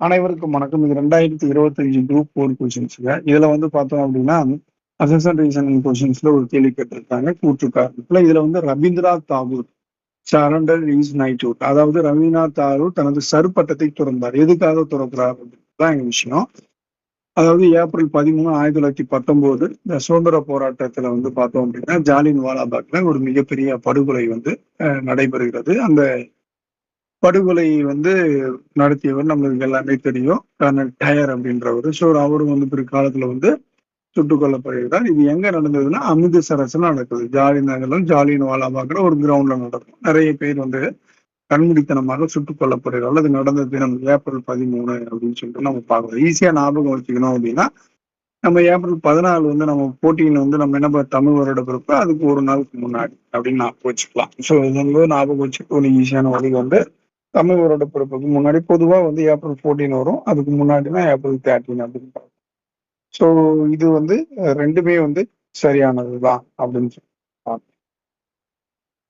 அனைவருக்கும் வணக்கம். இது 2025 குரூப் 4 கொஸ்டின்ஸ்ங்க. இதுல வந்து பார்த்தோம் அப்படின்னா, அசெஷன் ரீசனிங் கொஸ்டின்ஸ்ல ஒரு கேள்வி கேட்டிருக்காங்க கூற்று காரணத்துல. இதுல வந்து Rabindranath Tagore surrender is knighthood. அதாவது ரவீந்திரநாத் தாகூர் தனது சருப்பட்டத்தை துறந்தார். எதுக்காக துறக்கிறார் அப்படின்றதுதான் எங்க விஷயம். அதாவது ஏப்ரல் 13, 1919 இந்த சுதந்திர போராட்டத்துல வந்து பார்த்தோம் அப்படின்னா, ஜாலியன் வாலாபாக்ல ஒரு மிகப்பெரிய படுகொலை வந்து நடைபெறுகிறது. அந்த படுகொலை வந்து நடத்தியவர் நம்மளுக்கு எல்லாமே தெரியும். Kernel tyre அப்படின்றவரு. ஸோ அவரும் வந்து பிற்காலத்துல வந்து சுட்டுக் கொல்லப்படுகிறார். இது எங்க நடந்ததுன்னா அமிர்தசரஸ்ல நடக்குது. ஜாலியன் நகர்ல ஜாலியன் வாலாபாக்ல ஒரு கிரவுண்ட்ல நடக்கும். நிறைய பேர் வந்து கண்மூடித்தனமாக சுட்டுக் கொல்லப்படுகிறார்கள். அது நடந்த தினம் ஏப்ரல் 13 அப்படின்னு சொல்லிட்டு நம்ம பார்க்கலாம். ஈஸியா ஞாபகம் வச்சுக்கணும் அப்படின்னா, நம்ம ஏப்ரல் 14 வந்து நம்ம போட்டியில வந்து நம்ம என்ன தமிழ் வருட பிறப்பு அதுக்கு ஒரு நாளுக்கு முன்னாடி அப்படின்னு ஞாபகம் வச்சுக்கலாம். ஸோ இது வந்து ஞாபகம் வச்சுக்க ஒரு ஈஸியான வழி வந்து தமிழ் வருட பிறப்புக்கு முன்னாடி பொதுவா வந்து ஏப்ரல் 14 வரும். அதுக்கு முன்னாடினா ஏப்ரல் 13 அப்படின்னு. ஸோ இது வந்து ரெண்டுமே வந்து சரியானதுதான் அப்படின்னு